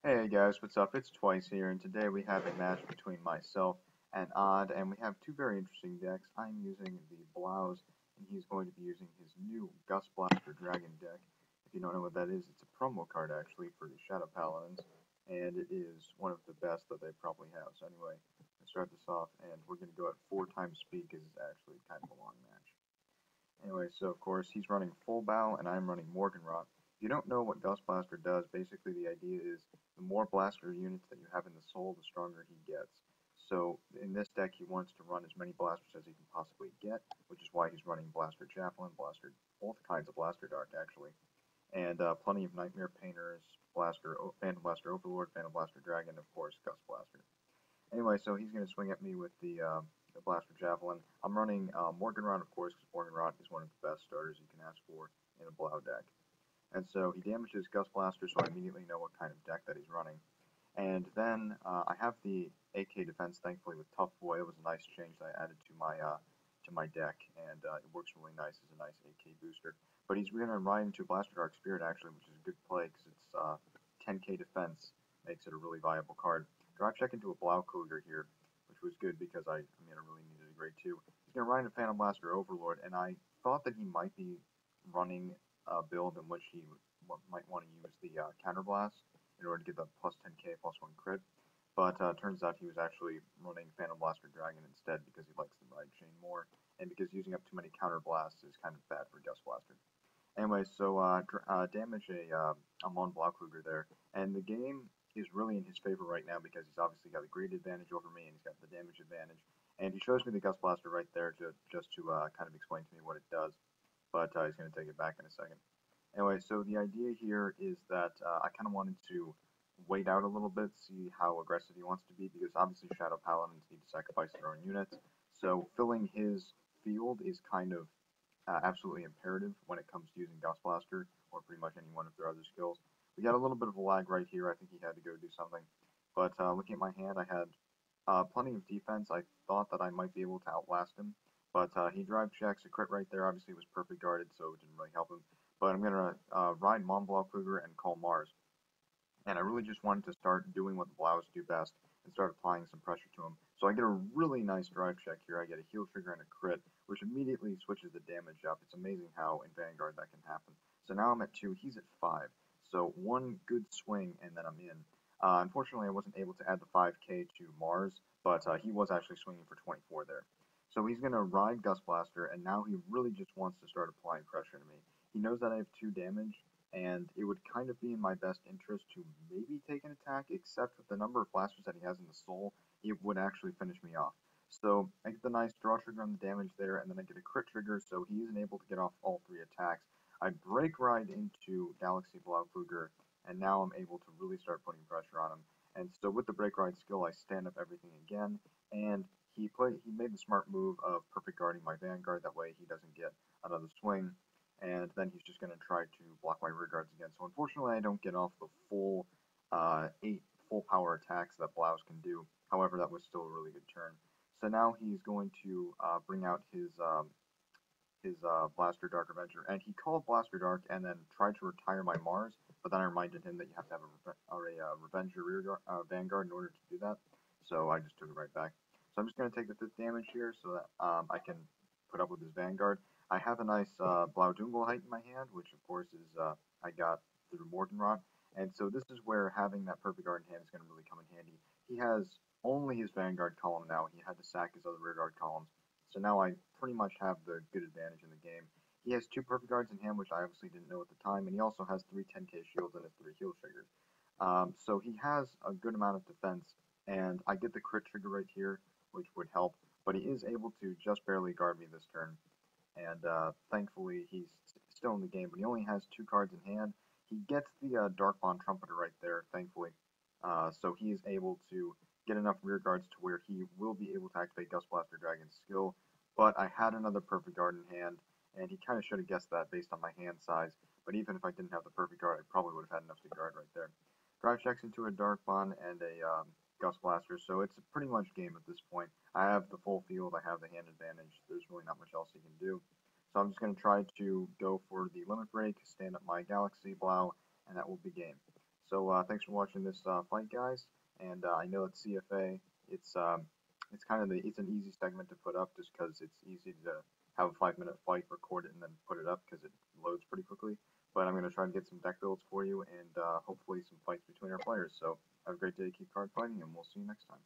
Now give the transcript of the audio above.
Hey guys, what's up? It's Twice here, and today we have a match between myself and Odd, and we have two very interesting decks. I'm using the Blaus, and he's going to be using his new Gust Blaster Dragon deck. If you don't know what that is, it's a promo card actually for the Shadow Paladins, and it is one of the best that they probably have. So anyway, let's start this off, and we're going to go at 4 times speed because it's actually kind of a long match. Anyway, so of course he's running full bow and I'm running Morganrot. If you don't know what Gust Blaster does, basically the idea is the more blaster units that you have in the soul, the stronger he gets. So in this deck he wants to run as many blasters as he can possibly get, which is why he's running Blaster Javelin, Blaster, both kinds of Blaster Dark actually, and plenty of Nightmare Painters, Phantom Blaster Overlord, Phantom Blaster Dragon, of course Gust Blaster. Anyway, so he's going to swing at me with the Blaster Javelin. I'm running Morganrot, of course, because Morganrot is one of the best starters you can ask for in a Blau deck. And so he damages Gust Blaster, so I immediately know what kind of deck that he's running. And then I have the AK defense, thankfully, with Tough Boy. It was a nice change that I added to my deck, and it works really nice as a nice AK booster. But he's going to ride into Blaster Dark Spirit, actually, which is a good play, because it's 10k defense, makes it a really viable card. Drive check into a Blau Cougar here, which was good because I really needed a grade 2. He's going to ride into Phantom Blaster Overlord, and I thought that he might be running a build in which he might want to use the Counter Blast in order to get the plus 10k plus 1 crit. But turns out he was actually running Phantom Blaster Dragon instead because he likes the ride chain more, and because using up too many Counter Blasts is kind of bad for Gust Blaster. Anyway, so damage a Mon Blau Cougar there, and the game is really in his favor right now because he's obviously got a great advantage over me, and he's got the damage advantage. And he shows me the Gust Blaster right there just to kind of explain to me what it does, but he's going to take it back in a second. Anyway, so the idea here is that I kind of wanted to wait out a little bit, see how aggressive he wants to be, because obviously Shadow Paladins need to sacrifice their own units. So filling his field is kind of absolutely imperative when it comes to using Gust Blaster, or pretty much any one of their other skills. We got a little bit of a lag right here. I think he had to go do something. But looking at my hand, I had plenty of defense. I thought that I might be able to outlast him. But he drive checks, a crit right there. Obviously, it was perfect guarded, so it didn't really help him. But I'm going to ride Mont Blanc Cougar and call Mars. And I really just wanted to start doing what the Blaus do best and start applying some pressure to him. So I get a really nice drive check here. I get a heal trigger and a crit, which immediately switches the damage up. It's amazing how in Vanguard that can happen. So now I'm at 2, he's at 5. So one good swing and then I'm in. Unfortunately, I wasn't able to add the 5k to Mars, but he was actually swinging for 24 there. So he's going to ride Gust Blaster, and now he really just wants to start applying pressure to me. He knows that I have 2 damage, and it would kind of be in my best interest to maybe take an attack, except with the number of blasters that he has in the soul, it would actually finish me off. So I get the nice draw trigger on the damage there, and then I get a crit trigger, so he isn't able to get off all 3 attacks. I break ride into Galaxy Blau Cougar, and now I'm able to really start putting pressure on him. And so with the break ride skill, I stand up everything again, and he made the smart move of perfect guarding my Vanguard, that way he doesn't get another swing, and then he's just going to try to block my rear guards again. So unfortunately, I don't get off the full 8 full power attacks that Blaus can do. However, that was still a really good turn. So now he's going to bring out his Blaster Dark Avenger, and he called Blaster Dark and then tried to retire my Mars, but then I reminded him that you have to have a Revenge your rear Vanguard in order to do that, so I just took it right back. So I'm just going to take the 5th damage here so that I can put up with his Vanguard. I have a nice Blau Height in my hand, which of course is I got through Morganrot, and so this is where having that perfect guard in hand is going to really come in handy. He has only his Vanguard column now. He had to sack his other rear guard columns, so now I pretty much have the good advantage in the game. He has 2 perfect guards in hand, which I obviously didn't know at the time, and he also has 3 10k shields and 3 heal triggers. So he has a good amount of defense, and I get the crit trigger right here, which would help, but he is able to just barely guard me this turn. And thankfully he's still in the game, but he only has 2 cards in hand. He gets the Dark Bond Trumpeter right there, thankfully, so he is able to get enough rear guards to where he will be able to activate Gust Blaster Dragon's skill, but I had another perfect guard in hand, and he kind of should have guessed that based on my hand size, but even if I didn't have the perfect guard, I probably would have had enough to guard right there. Drive checks into a Dark Bond and a Gust Blaster, so it's pretty much game at this point. I have the full field, I have the hand advantage, there's really not much else he can do. So I'm just going to try to go for the limit break, stand up my Galaxy Blau, and that will be game. So thanks for watching this fight, guys. And I know it's CFA. It's kind of it's an easy segment to put up just because it's easy to have a 5 minute fight, record it, and then put it up because it loads pretty quickly. But I'm going to try to get some deck builds for you and hopefully some fights between our players. So have a great day, keep card fighting, and we'll see you next time.